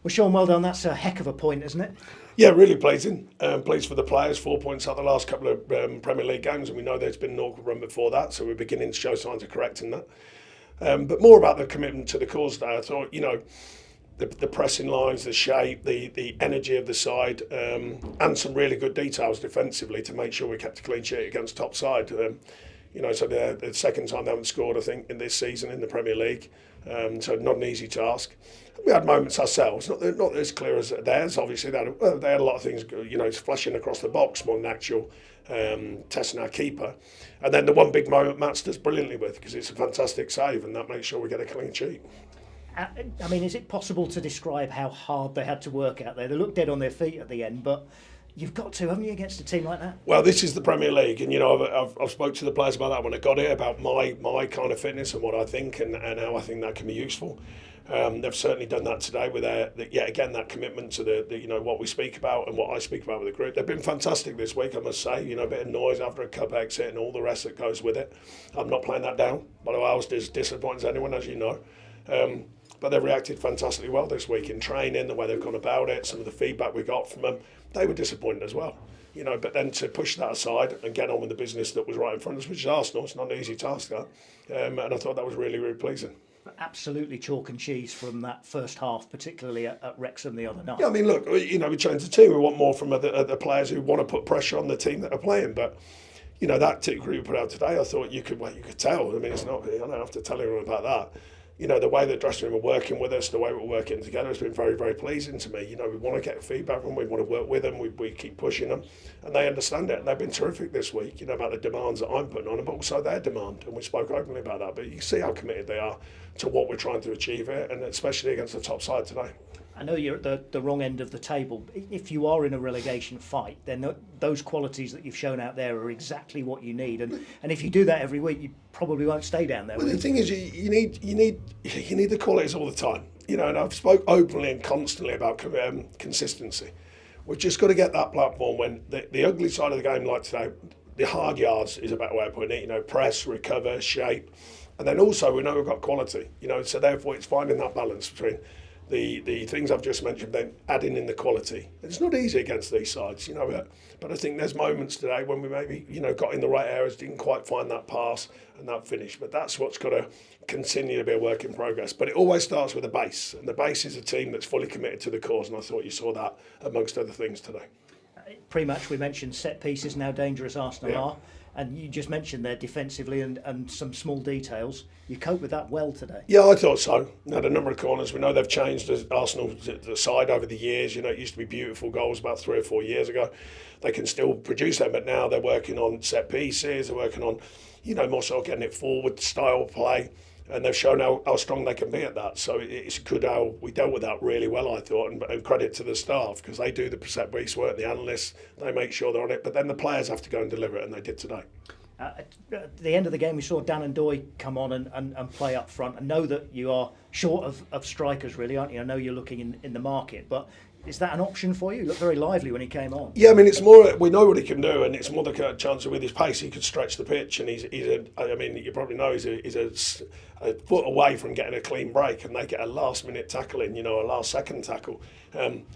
Well, Sean, well done. That's a heck of a point, isn't it? Yeah, really pleasing. Pleased for the players. 4 points out the last couple of Premier League games, and we know there's been an awkward run before that, so we're beginning to show signs of correcting that. But more about the commitment to the cause there. I thought, the pressing lines, the shape, the energy of the side, and some really good details defensively to make sure we kept a clean sheet against top side. So the second time they haven't scored, I think, in this season in the Premier League. So not an easy task. We had moments ourselves, not as clear as theirs. Obviously, they had a lot of things, flashing across the box more than actual testing our keeper. And then the one big moment Matt does brilliantly with, because it's a fantastic save, and that makes sure we get a clean sheet. I mean, is it possible to describe how hard they had to work out there? They looked dead on their feet at the end, but you've got to, haven't you, against a team like that? Well, this is the Premier League, and I've spoke to the players about that when I got it, about my kind of fitness and what I think and how I think that can be useful. They've certainly done that today with yet again that commitment to the what we speak about and what I speak about with the group. They've been fantastic this week, I must say. A bit of noise after a cup exit and all the rest that goes with it. I'm not playing that down. By the way, I was as disappointed as anyone, as you know. But they've reacted fantastically well this week in training, the way they've gone about it, some of the feedback we got from them. They were disappointed as well. But then to push that aside and get on with the business that was right in front of us, which is Arsenal, it's not an easy task, that. And I thought that was really, really pleasing. Absolutely chalk and cheese from that first half, particularly at Wrexham the other night. Yeah, I mean, look, we changed the team. We want more from other players who want to put pressure on the team that are playing. But, that team group we put out today, I thought you could tell. I mean, it's not, I don't have to tell anyone about that. The way the dressing room are working with us, the way we're working together has been very, very pleasing to me. We want to get feedback from them, we want to work with them, we keep pushing them, and they understand it. And they've been terrific this week, about the demands that I'm putting on them, but also their demand. And we spoke openly about that. But you see how committed they are to what we're trying to achieve here, and especially against the top side today. I know you're at the wrong end of the table. If you are in a relegation fight, then those qualities that you've shown out there are exactly what you need. And if you do that every week, you probably won't stay down there. Well, the thing is, you need the qualities all the time. And I've spoke openly and constantly about consistency. We've just got to get that platform when the ugly side of the game, like today, the hard yards is a better way of putting it. Press, recover, shape, and then also we know we've got quality. So therefore it's finding that balance between the things I've just mentioned, then adding in the quality. It's not easy against these sides, but I think there's moments today when we maybe, got in the right areas, didn't quite find that pass and that finish. But that's what's got to continue to be a work in progress. But it always starts with a base, and the base is a team that's fully committed to the cause, and I thought you saw that amongst other things today. Pre-match we mentioned set pieces, now dangerous Arsenal are. And you just mentioned there defensively and some small details. You cope with that well today. Yeah, I thought so. Had a number of corners. We know they've changed Arsenal's side over the years. It used to be beautiful goals about 3 or 4 years ago. They can still produce them, but now they're working on set pieces. They're working on, more sort of getting it forward style play. And they've shown how strong they can be at that. So it's good how we dealt with that really well, I thought, and credit to the staff, because they do the set piece work, the analysts, they make sure they're on it, but then the players have to go and deliver it, and they did today. At the end of the game, we saw Dan and Doy come on and play up front. I know that you are short of strikers, really, aren't you? I know you're looking in the market, but is that an option for you? He looked very lively when he came on. Yeah, I mean, it's more, we know what he can do, and it's more the chance that with his pace he could stretch the pitch, and you probably know he's a foot away from getting a clean break, and they get a last minute tackle in, a last second tackle.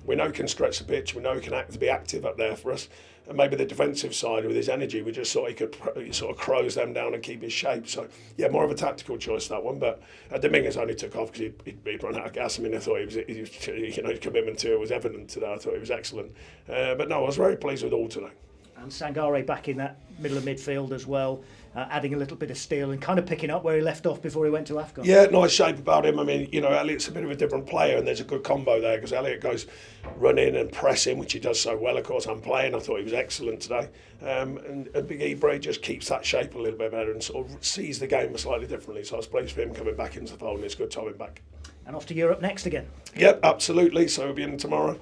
We know he can stretch the pitch, we know he can be active up there for us, and maybe the defensive side with his energy, we just thought he could sort of close them down and keep his shape. So yeah, more of a tactical choice, that one. But Dominguez only took off because he'd run out of gas. I mean, I thought his commitment to it was evident today. I thought he was excellent. But no, I was very pleased with all today. And Sangare back in that middle of midfield as well, adding a little bit of steel and kind of picking up where he left off before he went to AFCON. Yeah, nice shape about him. I mean, Elliot's a bit of a different player, and there's a good combo there because Elliot goes running and pressing, which he does so well. Of course, I'm playing. I thought he was excellent today. And Big Ibra just keeps that shape a little bit better and sort of sees the game slightly differently. So I was pleased for him coming back into the fold, and it's good to have him back. And off to Europe next again. Yep, absolutely. So we'll be in tomorrow.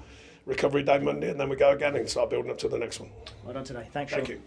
Recovery day Monday, and then we go again and start building up to the next one. Well done today. Thanks, Thank Sean. you.